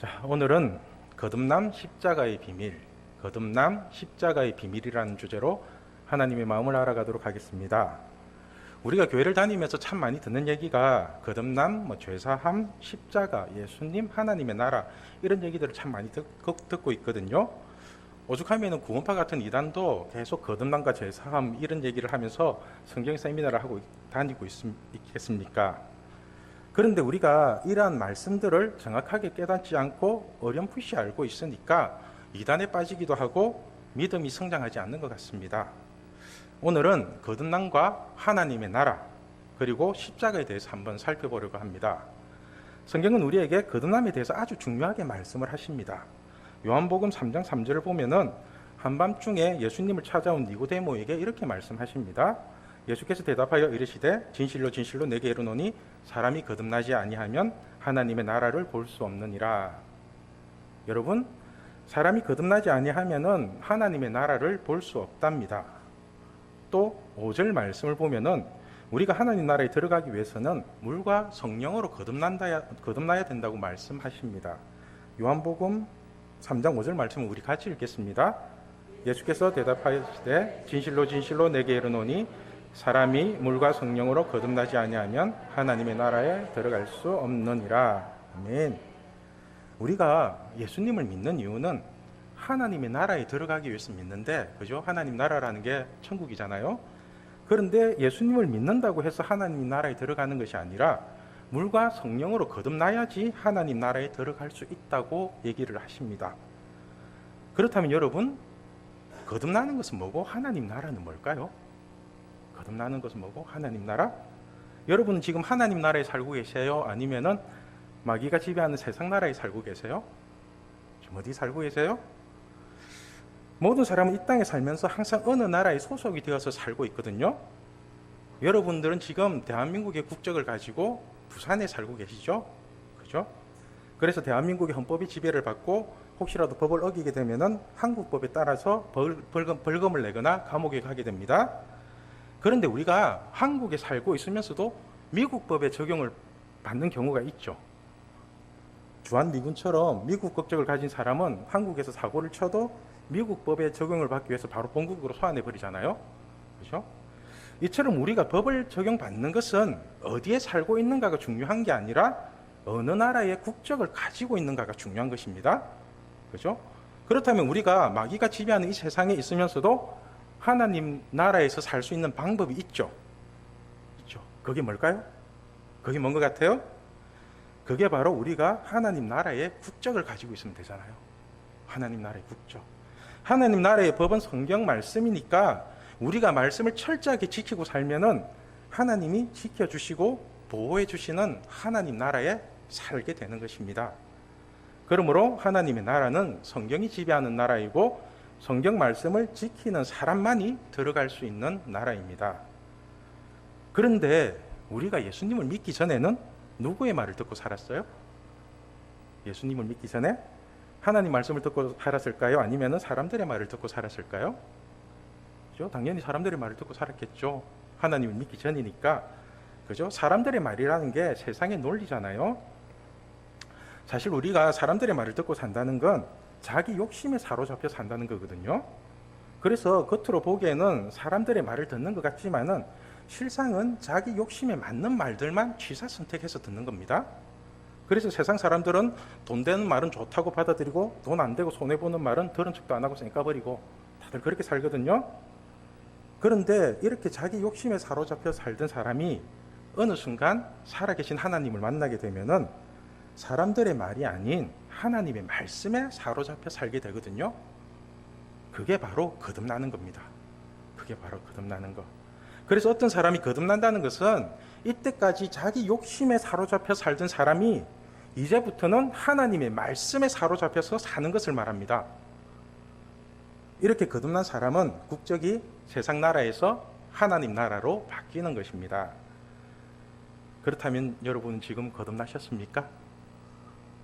자, 오늘은 거듭남 십자가의 비밀, 거듭남 십자가의 비밀이라는 주제로 하나님의 마음을 알아가도록 하겠습니다. 우리가 교회를 다니면서 참 많이 듣는 얘기가 거듭남, 죄사함, 십자가, 예수님, 하나님의 나라 이런 얘기들을 참 많이 듣고 있거든요. 오죽하면 구원파 같은 이단도 계속 거듭남과 죄사함 이런 얘기를 하면서 성경 세미나를 하고 다니고 있겠습니까? 그런데 우리가 이러한 말씀들을 정확하게 깨닫지 않고 어렴풋이 알고 있으니까 이단에 빠지기도 하고 믿음이 성장하지 않는 것 같습니다. 오늘은 거듭남과 하나님의 나라 그리고 십자가에 대해서 한번 살펴보려고 합니다. 성경은 우리에게 거듭남에 대해서 아주 중요하게 말씀을 하십니다. 요한복음 3장 3절을 보면은 한밤중에 예수님을 찾아온 니고데모에게 이렇게 말씀하십니다. 예수께서 대답하여 이르시되 진실로 진실로 내게 이르노니 사람이 거듭나지 아니하면 하나님의 나라를 볼 수 없느니라. 여러분, 사람이 거듭나지 아니하면은 하나님의 나라를 볼 수 없답니다. 또 5절 말씀을 보면은 우리가 하나님 나라에 들어가기 위해서는 물과 성령으로 거듭나야 된다고 말씀하십니다. 요한복음 3장 5절 말씀을 우리 같이 읽겠습니다. 예수께서 대답하시되 진실로 진실로 내게 이르노니 사람이 물과 성령으로 거듭나지 아니하면 하나님의 나라에 들어갈 수 없느니라. 아멘. 우리가 예수님을 믿는 이유는 하나님의 나라에 들어가기 위해서 믿는데, 그죠? 하나님 나라라는 게 천국이잖아요. 그런데 예수님을 믿는다고 해서 하나님 나라에 들어가는 것이 아니라 물과 성령으로 거듭나야지 하나님 나라에 들어갈 수 있다고 얘기를 하십니다. 그렇다면 여러분, 거듭나는 것은 뭐고 하나님 나라는 뭘까요? 거듭나는 것은 뭐고 하나님 나라? 여러분은 지금 하나님 나라에 살고 계세요? 아니면은 마귀가 지배하는 세상 나라에 살고 계세요? 지금 어디 살고 계세요? 모든 사람은 이 땅에 살면서 항상 어느 나라에 소속이 되어서 살고 있거든요. 여러분들은 지금 대한민국의 국적을 가지고 부산에 살고 계시죠? 그죠? 그래서 대한민국의 헌법이 지배를 받고 혹시라도 법을 어기게 되면은 한국법에 따라서 벌금을 내거나 감옥에 가게 됩니다. 그런데 우리가 한국에 살고 있으면서도 미국 법의 적용을 받는 경우가 있죠. 주한미군처럼 미국 국적을 가진 사람은 한국에서 사고를 쳐도 미국 법의 적용을 받기 위해서 바로 본국으로 소환해 버리잖아요. 그렇죠? 이처럼 우리가 법을 적용받는 것은 어디에 살고 있는가가 중요한 게 아니라 어느 나라의 국적을 가지고 있는가가 중요한 것입니다. 그렇죠? 그렇다면 우리가 마귀가 지배하는 이 세상에 있으면서도 하나님 나라에서 살 수 있는 방법이 있죠. 있죠. 그게 뭘까요? 그게 뭔 것 같아요? 그게 바로 우리가 하나님 나라의 국적을 가지고 있으면 되잖아요. 하나님 나라의 국적. 하나님 나라의 법은 성경 말씀이니까 우리가 말씀을 철저하게 지키고 살면은 하나님이 지켜주시고 보호해주시는 하나님 나라에 살게 되는 것입니다. 그러므로 하나님의 나라는 성경이 지배하는 나라이고 성경 말씀을 지키는 사람만이 들어갈 수 있는 나라입니다. 그런데 우리가 예수님을 믿기 전에는 누구의 말을 듣고 살았어요? 예수님을 믿기 전에 하나님 말씀을 듣고 살았을까요? 아니면 사람들의 말을 듣고 살았을까요? 그죠? 당연히 사람들의 말을 듣고 살았겠죠. 하나님을 믿기 전이니까. 그죠? 사람들의 말이라는 게 세상의 논리잖아요. 사실 우리가 사람들의 말을 듣고 산다는 건 자기 욕심에 사로잡혀 산다는 거거든요. 그래서 겉으로 보기에는 사람들의 말을 듣는 것 같지만은 실상은 자기 욕심에 맞는 말들만 취사 선택해서 듣는 겁니다. 그래서 세상 사람들은 돈 되는 말은 좋다고 받아들이고 돈 안 되고 손해보는 말은 들은 척도 안 하고 쌩까버리고 다들 그렇게 살거든요. 그런데 이렇게 자기 욕심에 사로잡혀 살던 사람이 어느 순간 살아계신 하나님을 만나게 되면은 사람들의 말이 아닌 하나님의 말씀에 사로잡혀 살게 되거든요. 그게 바로 거듭나는 겁니다. 그게 바로 거듭나는 것. 그래서 어떤 사람이 거듭난다는 것은 이때까지 자기 욕심에 사로잡혀 살던 사람이 이제부터는 하나님의 말씀에 사로잡혀서 사는 것을 말합니다. 이렇게 거듭난 사람은 국적이 세상 나라에서 하나님 나라로 바뀌는 것입니다. 그렇다면 여러분 지금 거듭나셨습니까?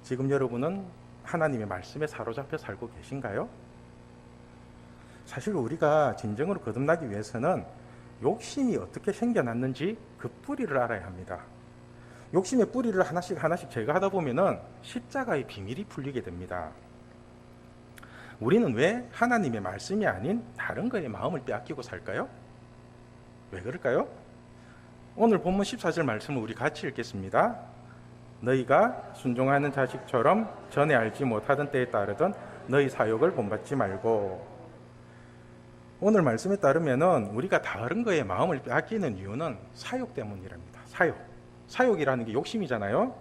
지금 여러분은 하나님의 말씀에 사로잡혀 살고 계신가요? 사실 우리가 진정으로 거듭나기 위해서는 욕심이 어떻게 생겨났는지 그 뿌리를 알아야 합니다. 욕심의 뿌리를 하나씩 하나씩 제거하다 보면은 십자가의 비밀이 풀리게 됩니다. 우리는 왜 하나님의 말씀이 아닌 다른 거에 마음을 빼앗기고 살까요? 왜 그럴까요? 오늘 본문 14절 말씀을 우리 같이 읽겠습니다. 너희가 순종하는 자식처럼 전에 알지 못하던 때에 따르던 너희 사욕을 본받지 말고. 오늘 말씀에 따르면은 우리가 다른 거에 마음을 빼앗기는 이유는 사욕 때문이랍니다. 사욕이라는 게 욕심이잖아요.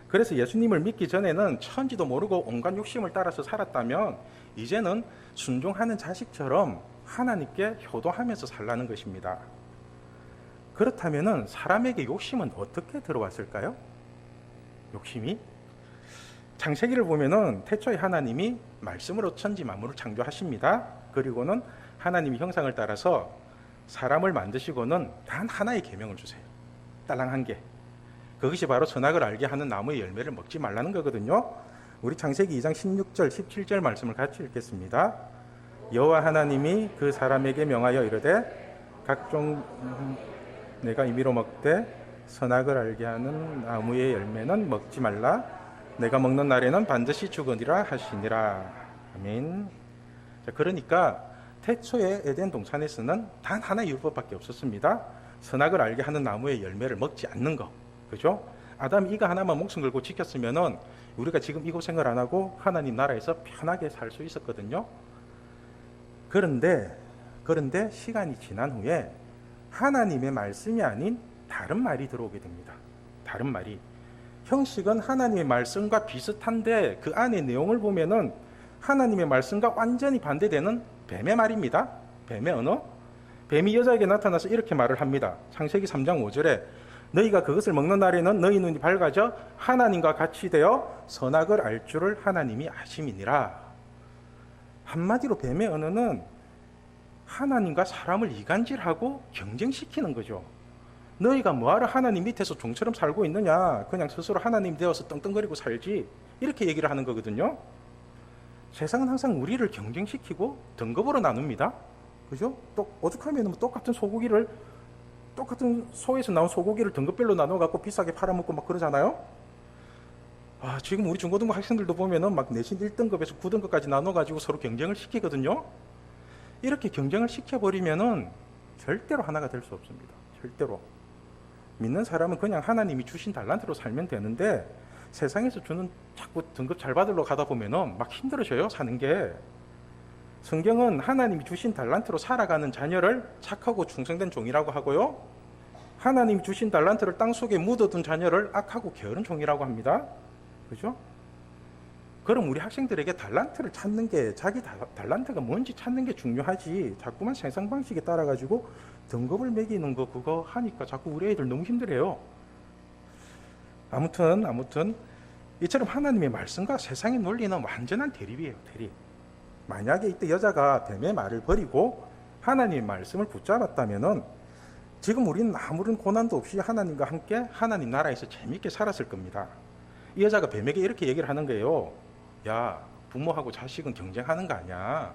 그래서 예수님을 믿기 전에는 천지도 모르고 온갖 욕심을 따라서 살았다면 이제는 순종하는 자식처럼 하나님께 효도하면서 살라는 것입니다. 그렇다면은 사람에게 욕심은 어떻게 들어왔을까요? 욕심이 창세기를 보면은 태초에 하나님이 말씀으로 천지 만물을 창조하십니다. 그리고는 하나님의 형상을 따라서 사람을 만드시고는 단 하나의 계명을 주세요. 딸랑 한 개. 그것이 바로 선악을 알게 하는 나무의 열매를 먹지 말라는 거거든요. 우리 창세기 2장 16절 17절 말씀을 같이 읽겠습니다. 여호와 하나님이 그 사람에게 명하여 이르되 각종 내가 임의로 먹되 선악을 알게 하는 나무의 열매는 먹지 말라. 내가 먹는 날에는 반드시 죽으리라 하시니라. 아멘. 자, 그러니까 태초의 에덴 동산에서는 단 하나의 율법밖에 없었습니다. 선악을 알게 하는 나무의 열매를 먹지 않는 거. 그죠? 아담이 이거 하나만 목숨 걸고 지켰으면은 우리가 지금 이 고생을 안 하고 하나님 나라에서 편하게 살 수 있었거든요. 그런데 시간이 지난 후에 하나님의 말씀이 아닌 다른 말이 들어오게 됩니다. 다른 말이. 형식은 하나님의 말씀과 비슷한데 그 안의 내용을 보면은 하나님의 말씀과 완전히 반대되는 뱀의 말입니다. 뱀의 언어. 뱀이 여자에게 나타나서 이렇게 말을 합니다. 창세기 3장 5절에 너희가 그것을 먹는 날에는 너희 눈이 밝아져 하나님과 같이 되어 선악을 알 줄을 하나님이 아심이니라. 한마디로 뱀의 언어는 하나님과 사람을 이간질하고 경쟁시키는 거죠. 너희가 뭐하러 하나님 밑에서 종처럼 살고 있느냐, 그냥 스스로 하나님 되어서 떵떵거리고 살지, 이렇게 얘기를 하는 거거든요. 세상은 항상 우리를 경쟁시키고 등급으로 나눕니다. 그죠? 또 오죽하면 똑같은 소에서 나온 소고기를 등급별로 나눠갖고 비싸게 팔아먹고 막 그러잖아요. 지금 우리 중고등부 학생들도 보면은 막 내신 1등급에서 9등급까지 나눠가지고 서로 경쟁을 시키거든요. 이렇게 경쟁을 시켜버리면은 절대로 하나가 될 수 없습니다. 절대로. 믿는 사람은 그냥 하나님이 주신 달란트로 살면 되는데 세상에서 주는 자꾸 등급 잘 받으러 가다 보면은 막 힘들어져요, 사는 게. 성경은 하나님이 주신 달란트로 살아가는 자녀를 착하고 충성된 종이라고 하고요. 하나님이 주신 달란트를 땅속에 묻어둔 자녀를 악하고 게으른 종이라고 합니다. 그죠? 그럼 우리 학생들에게 달란트를 찾는 게, 자기 달란트가 뭔지 찾는 게 중요하지, 자꾸만 세상 방식에 따라가지고 등급을 매기는 거 그거 하니까 자꾸 우리 애들 너무 힘들어요. 아무튼 이처럼 하나님의 말씀과 세상의 논리는 완전한 대립이에요. 대립. 만약에 이때 여자가 뱀의 말을 버리고 하나님의 말씀을 붙잡았다면은 지금 우리는 아무런 고난도 없이 하나님과 함께 하나님 나라에서 재밌게 살았을 겁니다. 이 여자가 뱀에게 이렇게 얘기를 하는 거예요. 야, 부모하고 자식은 경쟁하는 거 아니야.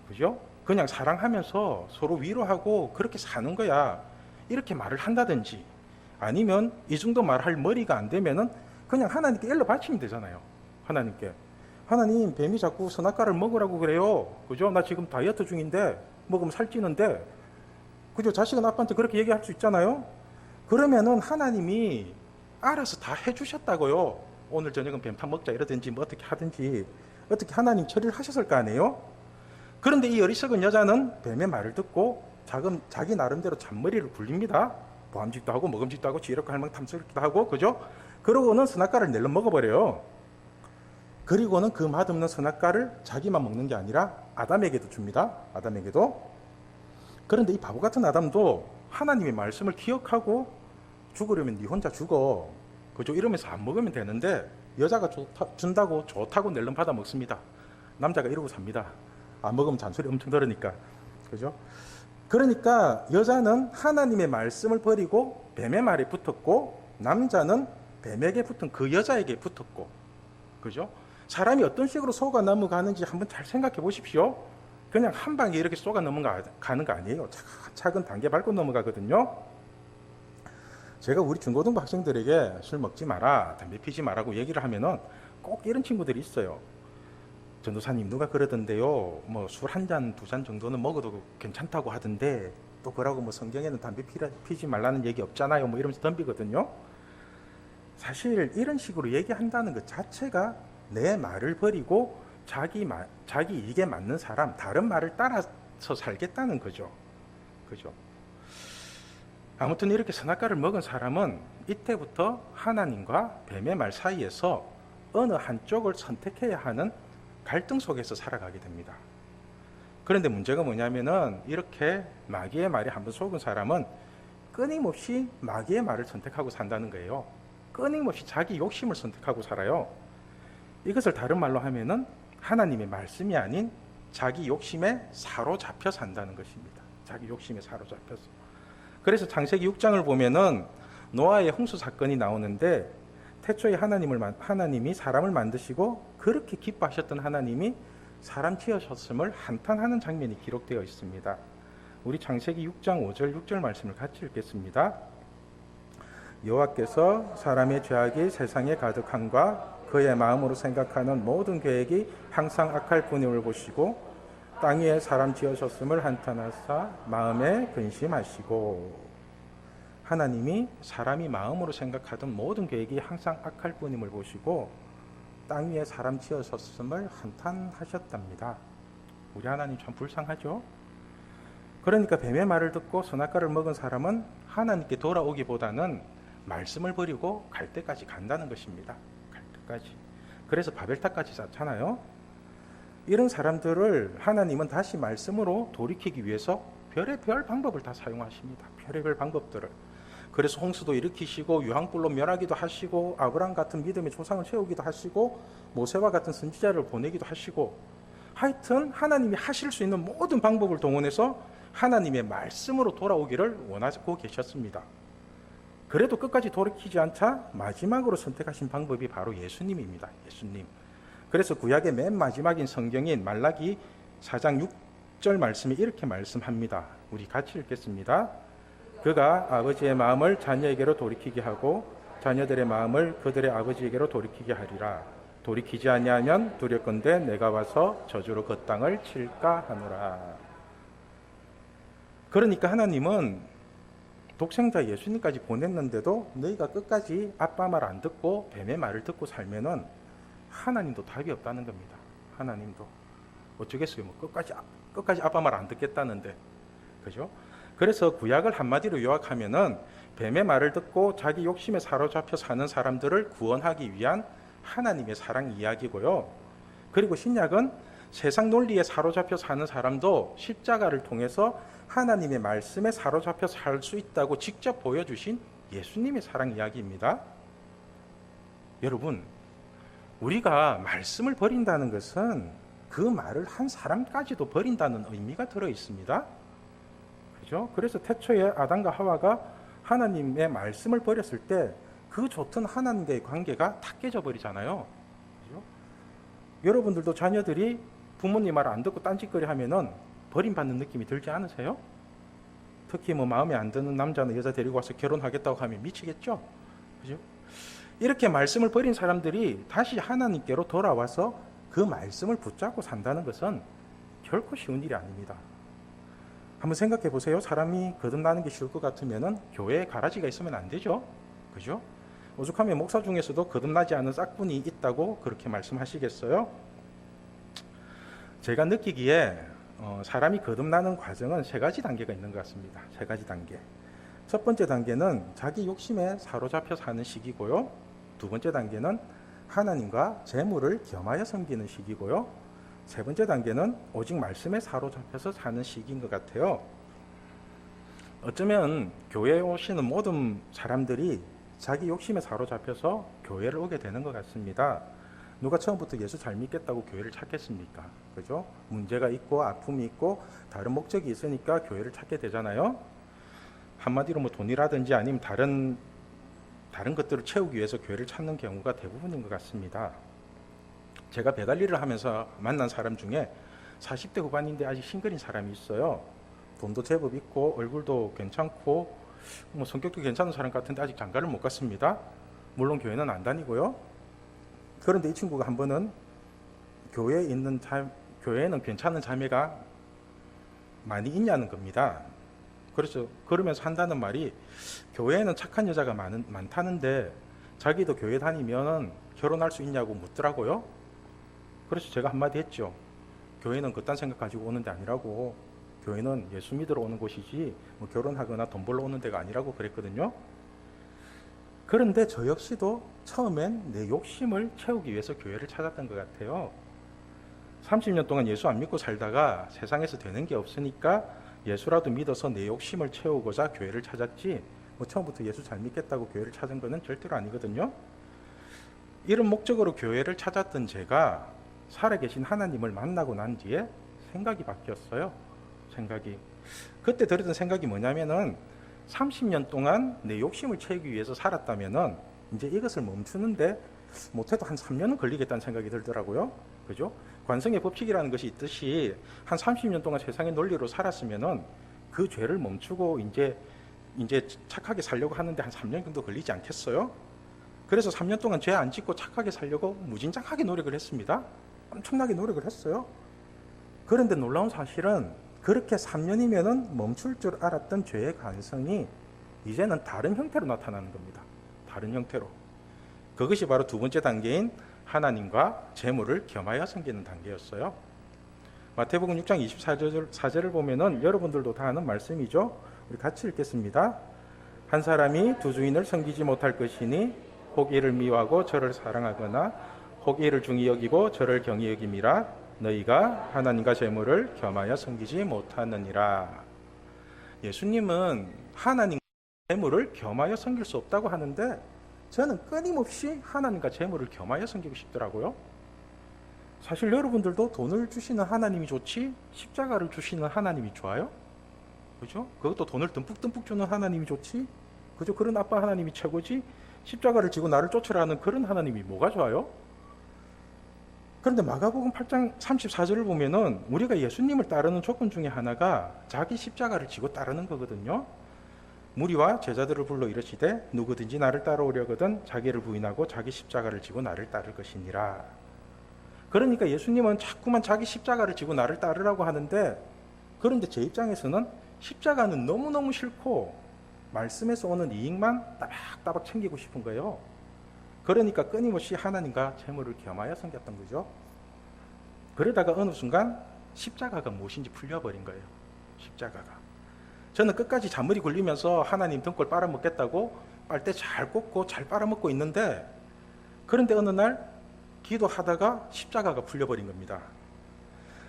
그죠? 그냥 사랑하면서 서로 위로하고 그렇게 사는 거야. 이렇게 말을 한다든지, 아니면 이 정도 말할 머리가 안 되면은 그냥 하나님께 일러 바치면 되잖아요. 하나님께. 하나님, 뱀이 자꾸 선악과를 먹으라고 그래요. 그죠? 나 지금 다이어트 중인데 먹으면 살찌는데. 그죠? 자식은 아빠한테 그렇게 얘기할 수 있잖아요. 그러면은 하나님이 알아서 다 해주셨다고요. 오늘 저녁은 뱀탕 먹자 이러든지 뭐 어떻게 하든지 어떻게 하나님 처리를 하셨을 거 아니에요. 그런데 이 어리석은 여자는 뱀의 말을 듣고 자기 나름대로 잔머리를 굴립니다. 보암직도 하고 먹음직도 하고 지혜롭고 할망 탐스럽기도 하고, 그죠? 그러고는 선악과를 낼름 먹어버려요. 그리고는 그 맛없는 선악과를 자기만 먹는 게 아니라 아담에게도 줍니다. 아담에게도. 그런데 이 바보 같은 아담도 하나님의 말씀을 기억하고 죽으려면 네 혼자 죽어, 그죠? 이러면서 안 먹으면 되는데 여자가 준다고 좋다고 낼름 받아 먹습니다. 남자가 이러고 삽니다. 안 먹으면 잔소리 엄청 들으니까. 그죠? 그러니까 여자는 하나님의 말씀을 버리고 뱀의 말에 붙었고, 남자는 뱀에게 붙은 그 여자에게 붙었고. 그죠? 사람이 어떤 식으로 속아 넘어가는지 한번 잘 생각해 보십시오. 그냥 한 방에 이렇게 속아 넘어가는 거 아니에요. 차근차근 단계 밟고 넘어가거든요. 제가 우리 중고등부 학생들에게 술 먹지 마라, 담배 피지 마라고 얘기를 하면은 꼭 이런 친구들이 있어요. 전도사님 누가 그러던데요, 뭐 술 한 잔, 두 잔 정도는 먹어도 괜찮다고 하던데 또 그러고 뭐 성경에는 담배 피지 말라는 얘기 없잖아요, 뭐 이러면서 덤비거든요. 사실 이런 식으로 얘기한다는 것 자체가 내 말을 버리고 자기 이익에 맞는 사람, 다른 말을 따라서 살겠다는 거죠. 그죠? 아무튼 이렇게 선악과를 먹은 사람은 이때부터 하나님과 뱀의 말 사이에서 어느 한쪽을 선택해야 하는 갈등 속에서 살아가게 됩니다. 그런데 문제가 뭐냐면은 이렇게 마귀의 말에 한번 속은 사람은 끊임없이 마귀의 말을 선택하고 산다는 거예요. 끊임없이 자기 욕심을 선택하고 살아요. 이것을 다른 말로 하면은 하나님의 말씀이 아닌 자기 욕심에 사로잡혀 산다는 것입니다. 자기 욕심에 사로잡혀서. 그래서 창세기 6장을 보면은 노아의 홍수 사건이 나오는데 태초에 하나님이 사람을 만드시고 그렇게 기뻐하셨던 하나님이 사람 지으셨음을 한탄하는 장면이 기록되어 있습니다. 우리 창세기 6장 5절 6절 말씀을 같이 읽겠습니다. 여호와께서 사람의 죄악이 세상에 가득함과 그의 마음으로 생각하는 모든 계획이 항상 악할 뿐임을 보시고 땅 위에 사람 지으셨음을 한탄하사 마음에 근심하시고. 하나님이 사람이 마음으로 생각하던 모든 계획이 항상 악할 뿐임을 보시고 땅 위에 사람 지으셨음을 한탄하셨답니다. 우리 하나님 참 불쌍하죠? 그러니까 뱀의 말을 듣고 선악과를 먹은 사람은 하나님께 돌아오기보다는 말씀을 버리고 갈 때까지 간다는 것입니다. 갈 때까지. 그래서 바벨탑까지 쌓잖아요. 이런 사람들을 하나님은 다시 말씀으로 돌이키기 위해서 별의별 방법을 다 사용하십니다. 별의별 방법들을. 그래서 홍수도 일으키시고 유황불로 멸하기도 하시고 아브라함 같은 믿음의 조상을 세우기도 하시고 모세와 같은 선지자를 보내기도 하시고, 하여튼 하나님이 하실 수 있는 모든 방법을 동원해서 하나님의 말씀으로 돌아오기를 원하고 계셨습니다. 그래도 끝까지 돌이키지 않자 마지막으로 선택하신 방법이 바로 예수님입니다. 예수님. 그래서 구약의 맨 마지막인 성경인 말라기 4장 6절 말씀이 이렇게 말씀합니다. 우리 같이 읽겠습니다. 그가 아버지의 마음을 자녀에게로 돌이키게 하고 자녀들의 마음을 그들의 아버지에게로 돌이키게 하리라. 돌이키지 아니하면 두렵건대 내가 와서 저주로 그 땅을 칠까 하노라. 그러니까 하나님은 독생자 예수님까지 보냈는데도 너희가 끝까지 아빠 말 안 듣고 뱀의 말을 듣고 살면은 하나님도 답이 없다는 겁니다. 하나님도 어쩌겠어요. 뭐 끝까지 아빠 말 안 듣겠다는데, 그죠? 그래서 구약을 한마디로 요약하면은 뱀의 말을 듣고 자기 욕심에 사로잡혀 사는 사람들을 구원하기 위한 하나님의 사랑 이야기고요. 그리고 신약은 세상 논리에 사로잡혀 사는 사람도 십자가를 통해서 하나님의 말씀에 사로잡혀 살 수 있다고 직접 보여주신 예수님의 사랑 이야기입니다. 여러분, 우리가 말씀을 버린다는 것은 그 말을 한 사람까지도 버린다는 의미가 들어 있습니다. 그죠? 그래서 태초에 아담과 하와가 하나님의 말씀을 버렸을 때 그 좋던 하나님과의 관계가 다 깨져 버리잖아요. 그죠? 여러분들도 자녀들이 부모님 말 안 듣고 딴짓거리 하면은 버림받는 느낌이 들지 않으세요? 특히 뭐 마음에 안 드는 남자나 여자 데리고 와서 결혼하겠다고 하면 미치겠죠? 그죠? 이렇게 말씀을 버린 사람들이 다시 하나님께로 돌아와서 그 말씀을 붙잡고 산다는 것은 결코 쉬운 일이 아닙니다. 한번 생각해 보세요. 사람이 거듭나는 게 쉬울 것 같으면은 교회에 가라지가 있으면 안 되죠? 그죠? 오죽하면 목사 중에서도 거듭나지 않은 싹분이 있다고 그렇게 말씀하시겠어요? 제가 느끼기에 사람이 거듭나는 과정은 세 가지 단계가 있는 것 같습니다. 세 가지 단계. 첫 번째 단계는 자기 욕심에 사로잡혀 사는 시기고요. 두 번째 단계는 하나님과 재물을 겸하여 섬기는 시기고요. 세 번째 단계는 오직 말씀에 사로잡혀서 사는 시기인 것 같아요. 어쩌면 교회에 오시는 모든 사람들이 자기 욕심에 사로잡혀서 교회를 오게 되는 것 같습니다. 누가 처음부터 예수 잘 믿겠다고 교회를 찾겠습니까? 그죠? 문제가 있고 아픔이 있고 다른 목적이 있으니까 교회를 찾게 되잖아요. 한마디로 뭐 돈이라든지 아니면 다른 것들을 채우기 위해서 교회를 찾는 경우가 대부분인 것 같습니다. 제가 배달일을 하면서 만난 사람 중에 40대 후반인데 아직 싱글인 사람이 있어요. 돈도 제법 있고 얼굴도 괜찮고 뭐 성격도 괜찮은 사람 같은데 아직 장가를 못 갔습니다. 물론 교회는 안 다니고요. 그런데 이 친구가 한 번은 교회에는 괜찮은 자매가 많이 있냐는 겁니다. 그래서 그러면서 한다는 말이 교회에는 착한 여자가 많다는데 자기도 교회 다니면 결혼할 수 있냐고 묻더라고요. 그래서 제가 한마디 했죠. 교회는 그딴 생각 가지고 오는 데 아니라고. 교회는 예수 믿으러 오는 곳이지 뭐 결혼하거나 돈 벌러 오는 데가 아니라고 그랬거든요. 그런데 저 역시도 처음엔 내 욕심을 채우기 위해서 교회를 찾았던 것 같아요. 30년 동안 예수 안 믿고 살다가 세상에서 되는 게 없으니까 예수라도 믿어서 내 욕심을 채우고자 교회를 찾았지, 뭐 처음부터 예수 잘 믿겠다고 교회를 찾은 거는 절대로 아니거든요. 이런 목적으로 교회를 찾았던 제가 살아계신 하나님을 만나고 난 뒤에 생각이 바뀌었어요. 그때 들었던 생각이 뭐냐면은 30년 동안 내 욕심을 채우기 위해서 살았다면은 이제 이것을 멈추는데 못해도 한 3년은 걸리겠다는 생각이 들더라고요. 그죠? 관성의 법칙이라는 것이 있듯이 한 30년 동안 세상의 논리로 살았으면은 그 죄를 멈추고 이제 착하게 살려고 하는데 한 3년 정도 걸리지 않겠어요? 그래서 3년 동안 죄 안 짓고 착하게 살려고 무진장하게 노력을 했습니다. 엄청나게 노력을 했어요. 그런데 놀라운 사실은 그렇게 3년이면은 멈출 줄 알았던 죄의 관성이 이제는 다른 형태로 나타나는 겁니다. 다른 형태로. 그것이 바로 두 번째 단계인 하나님과 재물을 겸하여 섬기는 단계였어요. 마태복음 6장 24절을 보면은 여러분들도 다 아는 말씀이죠. 우리 같이 읽겠습니다. 한 사람이 두 주인을 섬기지 못할 것이니 혹 이를 미워하고 저를 사랑하거나 혹 이를 중히 여기고 저를 경히 여김이라. 너희가 하나님과 재물을 겸하여 섬기지 못하느니라. 예수님은 하나님과 재물을 겸하여 섬길 수 없다고 하는데 저는 끊임없이 하나님과 재물을 겸하여 섬기고 싶더라고요. 사실 여러분들도 돈을 주시는 하나님이 좋지 십자가를 주시는 하나님이 좋아요? 그죠? 그것도 돈을 듬뿍듬뿍 주는 하나님이 좋지? 그죠? 그런 아빠 하나님이 최고지? 십자가를 지고 나를 쫓으라는 그런 하나님이 뭐가 좋아요? 그런데 마가복음 8장 34절을 보면은 우리가 예수님을 따르는 조건 중에 하나가 자기 십자가를 지고 따르는 거거든요. 무리와 제자들을 불러 이르시되 누구든지 나를 따라오려거든 자기를 부인하고 자기 십자가를 지고 나를 따를 것이니라. 그러니까 예수님은 자꾸만 자기 십자가를 지고 나를 따르라고 하는데, 그런데 제 입장에서는 십자가는 너무너무 싫고 말씀에서 오는 이익만 따박따박 챙기고 싶은 거예요. 그러니까 끊임없이 하나님과 재물을 겸하여 섬겼던 거죠. 그러다가 어느 순간 십자가가 무엇인지 풀려버린 거예요. 십자가가. 저는 끝까지 잔머리 굴리면서 하나님 등골 빨아먹겠다고 빨대 잘 꽂고 잘 빨아먹고 있는데, 그런데 어느 날 기도하다가 십자가가 풀려버린 겁니다.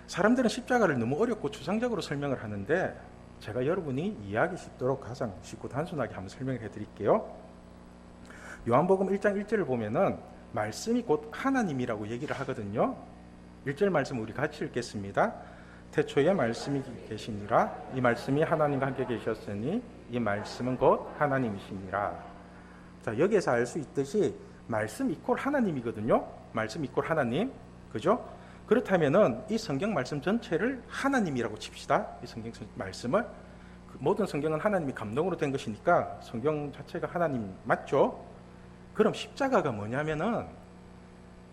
사람들은 십자가를 너무 어렵고 추상적으로 설명을 하는데 제가 여러분이 이해하기 쉽도록 가장 쉽고 단순하게 한번 설명을 해드릴게요. 요한복음 1장 1절을 보면은 말씀이 곧 하나님이라고 얘기를 하거든요. 1절 말씀 우리 같이 읽겠습니다. 태초에 말씀이 계시니라. 이 말씀이 하나님과 함께 계셨으니 이 말씀은 곧 하나님이시니라. 자, 여기에서 알 수 있듯이 말씀 이퀄 하나님이거든요. 말씀 이퀄 하나님. 그죠? 그렇다면은 이 성경 말씀 전체를 하나님이라고 칩시다. 이 성경 말씀을. 모든 성경은 하나님이 감동으로 된 것이니까 성경 자체가 하나님 맞죠? 그럼 십자가가 뭐냐면은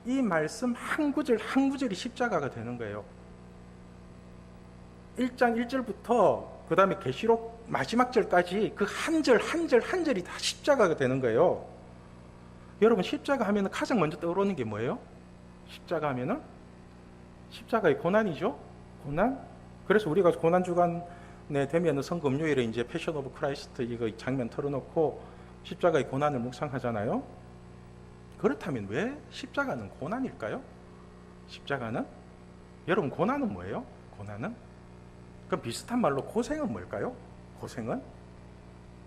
이 말씀 한 구절 한 구절이 십자가가 되는 거예요. 1장 1절부터 그 다음에 계시록 마지막 절까지 그 한 절 한 절 한 절이 다 십자가가 되는 거예요. 여러분, 십자가 하면은 가장 먼저 떠오르는 게 뭐예요? 십자가 하면은 십자가의 고난이죠. 고난. 그래서 우리가 고난 주간에 되면은 성금요일에 이제 패션 오브 크라이스트 이거 장면 털어놓고 십자가의 고난을 묵상하잖아요. 그렇다면 왜 십자가는 고난일까요? 십자가는? 여러분, 고난은 뭐예요? 고난은? 그럼 비슷한 말로 고생은 뭘까요? 고생은?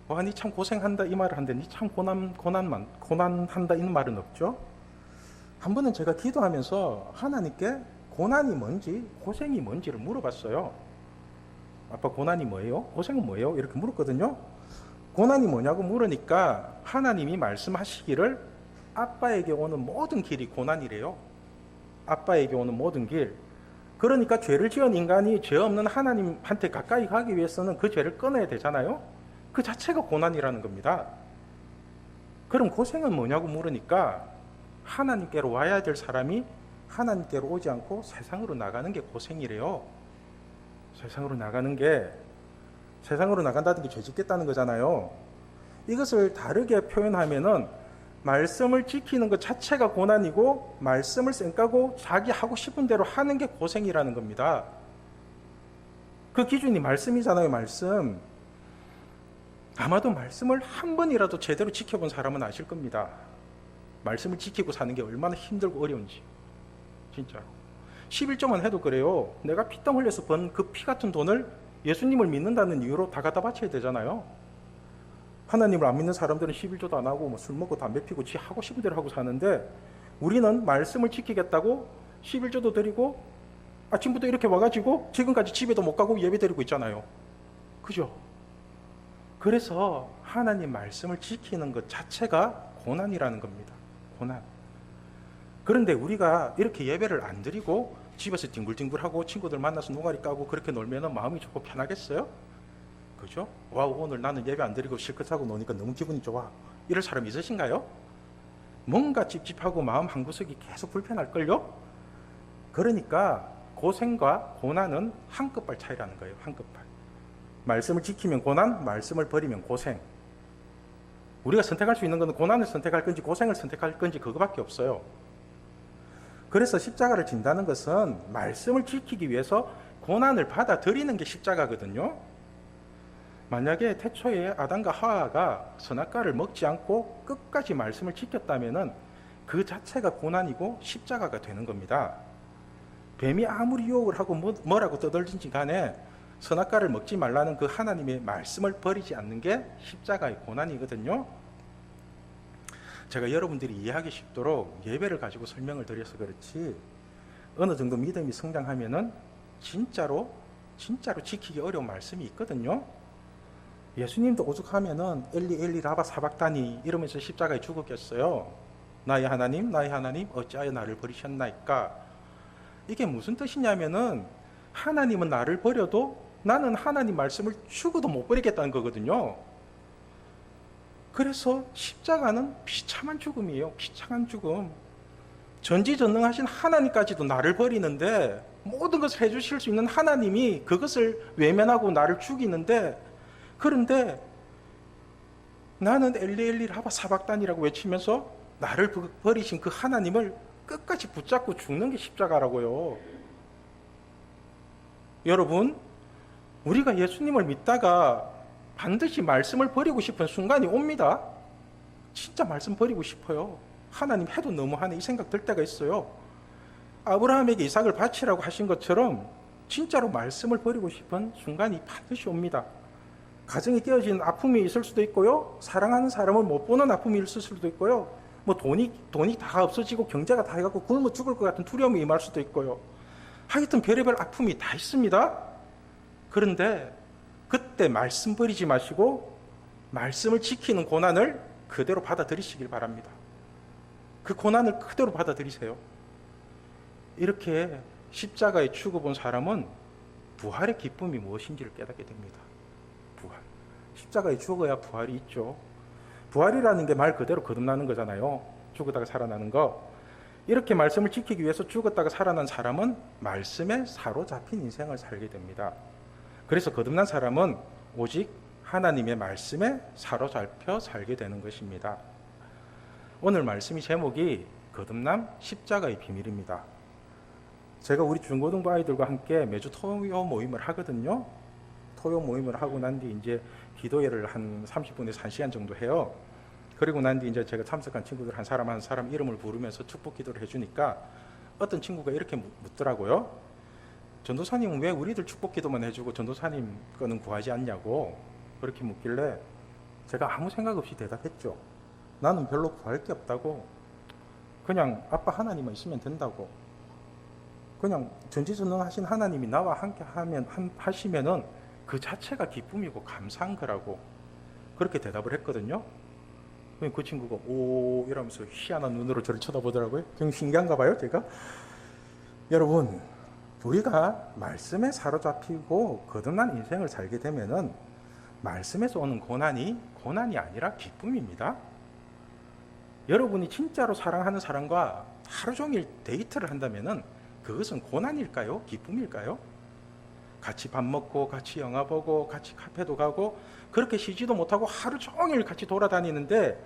와, 니 참 고생한다 이 말을 하는데 니 참 고난한다 이 말은 없죠? 한 번은 제가 기도하면서 하나님께 고난이 뭔지 고생이 뭔지를 물어봤어요. 아빠, 고난이 뭐예요? 고생은 뭐예요? 이렇게 물었거든요. 고난이 뭐냐고 물으니까 하나님이 말씀하시기를 아빠에게 오는 모든 길이 고난이래요. 아빠에게 오는 모든 길. 그러니까 죄를 지은 인간이 죄 없는 하나님한테 가까이 가기 위해서는 그 죄를 끊어야 되잖아요. 그 자체가 고난이라는 겁니다. 그럼 고생은 뭐냐고 물으니까 하나님께로 와야 될 사람이 하나님께로 오지 않고 세상으로 나가는 게 고생이래요. 세상으로 나간다는 게 죄 짓겠다는 거잖아요. 이것을 다르게 표현하면은 말씀을 지키는 것 자체가 고난이고 말씀을 쌩까고 자기 하고 싶은 대로 하는 게 고생이라는 겁니다. 그 기준이 말씀이잖아요. 말씀. 아마도 말씀을 한 번이라도 제대로 지켜본 사람은 아실 겁니다. 말씀을 지키고 사는 게 얼마나 힘들고 어려운지. 진짜로 11조만 해도 그래요. 내가 피땀 흘려서 번 그 피 같은 돈을 예수님을 믿는다는 이유로 다 갖다 바쳐야 되잖아요. 하나님을 안 믿는 사람들은 11조도 안 하고 술 먹고 담배 피고 지 하고 싶은 대로 하고 사는데, 우리는 말씀을 지키겠다고 11조도 드리고 아침부터 이렇게 와가지고 지금까지 집에도 못 가고 예배 드리고 있잖아요. 그죠? 그래서 하나님 말씀을 지키는 것 자체가 고난이라는 겁니다. 고난. 그런데 우리가 이렇게 예배를 안 드리고 집에서 뒹굴뒹굴하고 친구들 만나서 노가리 까고 그렇게 놀면 마음이 좋고 편하겠어요? 그죠? 와, 오늘 나는 예배 안 드리고 실컷 하고 노니까 너무 기분이 좋아. 이럴 사람 있으신가요? 뭔가 찝찝하고 마음 한구석이 계속 불편할걸요? 그러니까 고생과 고난은 한 끗발 차이라는 거예요. 한 끗발. 말씀을 지키면 고난, 말씀을 버리면 고생. 우리가 선택할 수 있는 것은 고난을 선택할 건지 고생을 선택할 건지 그거밖에 없어요. 그래서 십자가를 진다는 것은 말씀을 지키기 위해서 고난을 받아들이는 게 십자가거든요. 만약에 태초에 아담과 하와가 선악과를 먹지 않고 끝까지 말씀을 지켰다면 그 자체가 고난이고 십자가가 되는 겁니다. 뱀이 아무리 유혹을 하고 뭐라고 떠들든지 간에 선악과를 먹지 말라는 그 하나님의 말씀을 버리지 않는 게 십자가의 고난이거든요. 제가 여러분들이 이해하기 쉽도록 예배를 가지고 설명을 드려서 그렇지, 어느 정도 믿음이 성장하면은 진짜로 지키기 어려운 말씀이 있거든요. 예수님도 오죽하면은 엘리 엘리 라바 사박다니 이러면서 십자가에 죽었겠어요. 나의 하나님 어찌하여 나를 버리셨나이까. 이게 무슨 뜻이냐면은 하나님은 나를 버려도 나는 하나님 말씀을 죽어도 못 버리겠다는 거거든요. 그래서 십자가는 비참한 죽음이에요. 비참한 죽음. 전지전능하신 하나님까지도 나를 버리는데, 모든 것을 해주실 수 있는 하나님이 그것을 외면하고 나를 죽이는데, 그런데 나는 엘리 라바 사박단이라고 외치면서 나를 버리신 그 하나님을 끝까지 붙잡고 죽는 게 십자가라고요. 여러분, 우리가 예수님을 믿다가 반드시 말씀을 버리고 싶은 순간이 옵니다. 진짜 말씀 버리고 싶어요. 하나님 해도 너무하네 이 생각 들 때가 있어요. 아브라함에게 이삭을 바치라고 하신 것처럼 진짜로 말씀을 버리고 싶은 순간이 반드시 옵니다. 가정이 깨어진 아픔이 있을 수도 있고요, 사랑하는 사람을 못 보는 아픔이 있을 수도 있고요, 뭐 돈이 다 없어지고 경제가 다 해갖고 굶어 죽을 것 같은 두려움이 임할 수도 있고요. 하여튼 별의별 아픔이 다 있습니다. 그런데 그때 말씀 버리지 마시고 말씀을 지키는 고난을 그대로 받아들이시길 바랍니다. 그 고난을 그대로 받아들이세요. 이렇게 십자가에 죽어본 사람은 부활의 기쁨이 무엇인지를 깨닫게 됩니다. 부활. 십자가에 죽어야 부활이 있죠. 부활이라는 게 말 그대로 거듭나는 거잖아요. 죽었다가 살아나는 거. 이렇게 말씀을 지키기 위해서 죽었다가 살아난 사람은 말씀에 사로잡힌 인생을 살게 됩니다. 그래서 거듭난 사람은 오직 하나님의 말씀에 사로잡혀 살게 되는 것입니다. 오늘 말씀의 제목이 거듭남 십자가의 비밀입니다. 제가 우리 중고등부 아이들과 함께 매주 토요 모임을 하거든요. 토요 모임을 하고 난 뒤 이제 기도회를 한 30분에서 1시간 정도 해요. 그리고 난 뒤 이제 제가 참석한 친구들 한 사람 한 사람 이름을 부르면서 축복 기도를 해주니까 어떤 친구가 이렇게 묻더라고요. 전도사님은 왜 우리들 축복 기도만 해주고 전도사님 거는 구하지 않냐고 그렇게 묻길래 제가 아무 생각 없이 대답했죠. 나는 별로 구할 게 없다고. 그냥 아빠 하나님만 있으면 된다고. 그냥 전지전능하신 하나님이 나와 함께 하시면은 그 자체가 기쁨이고 감사한 거라고 그렇게 대답을 했거든요. 그 친구가 오 이러면서 희한한 눈으로 저를 쳐다보더라고요. 굉장히 신기한가 봐요, 제가. 여러분, 우리가 말씀에 사로잡히고 거듭난 인생을 살게 되면은 말씀에서 오는 고난이 아니라 기쁨입니다. 여러분이 진짜로 사랑하는 사람과 하루 종일 데이트를 한다면은 그것은 고난일까요? 기쁨일까요? 같이 밥 먹고 같이 영화 보고 같이 카페도 가고 그렇게 쉬지도 못하고 하루 종일 같이 돌아다니는데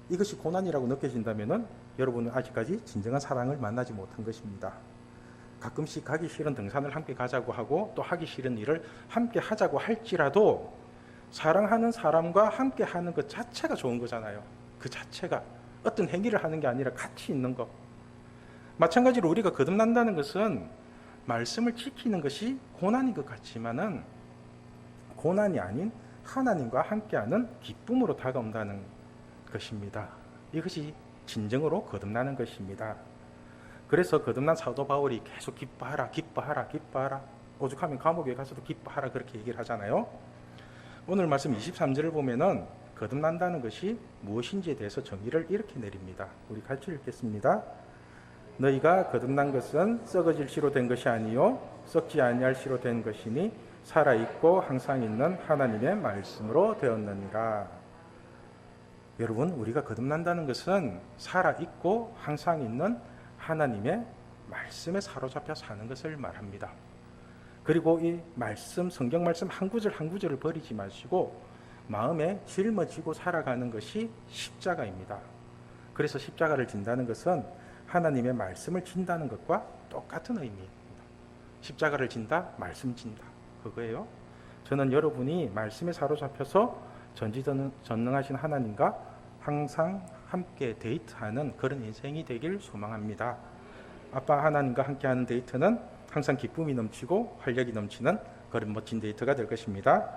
이것이 고난이라고 느껴진다면은 여러분은 아직까지 진정한 사랑을 만나지 못한 것입니다. 가끔씩 가기 싫은 등산을 함께 가자고 하고 또 하기 싫은 일을 함께 하자고 할지라도 사랑하는 사람과 함께 하는 것 자체가 좋은 거잖아요. 그 자체가 어떤 행위를 하는 게 아니라 같이 있는 것. 마찬가지로 우리가 거듭난다는 것은 말씀을 지키는 것이 고난인 것 같지만은 고난이 아닌 하나님과 함께하는 기쁨으로 다가온다는 것입니다. 이것이 진정으로 거듭나는 것입니다. 그래서 거듭난 사도 바울이 계속 기뻐하라, 기뻐하라, 기뻐하라. 오죽하면 감옥에 가서도 기뻐하라 그렇게 얘기를 하잖아요. 오늘 말씀 23절을 보면은 거듭난다는 것이 무엇인지에 대해서 정의를 이렇게 내립니다. 우리 같이 읽겠습니다. 너희가 거듭난 것은 썩어질 씨로 된 것이 아니요 썩지 아니할 씨로 된 것이니 살아있고 항상 있는 하나님의 말씀으로 되었느니라. 여러분, 우리가 거듭난다는 것은 살아있고 항상 있는 하나님의 말씀에 사로잡혀 사는 것을 말합니다. 그리고 이 말씀, 성경 말씀 한 구절 한 구절을 버리지 마시고 마음에 짊어지고 살아가는 것이 십자가입니다. 그래서 십자가를 진다는 것은 하나님의 말씀을 진다는 것과 똑같은 의미입니다. 십자가를 진다, 말씀 진다. 그거예요. 저는 여러분이 말씀에 사로잡혀서 전지전능하신 하나님과 항상 함께 데이트하는 그런 인생이 되길 소망합니다. 아빠 하나님과 함께하는 데이트는 항상 기쁨이 넘치고 활력이 넘치는 그런 멋진 데이트가 될 것입니다.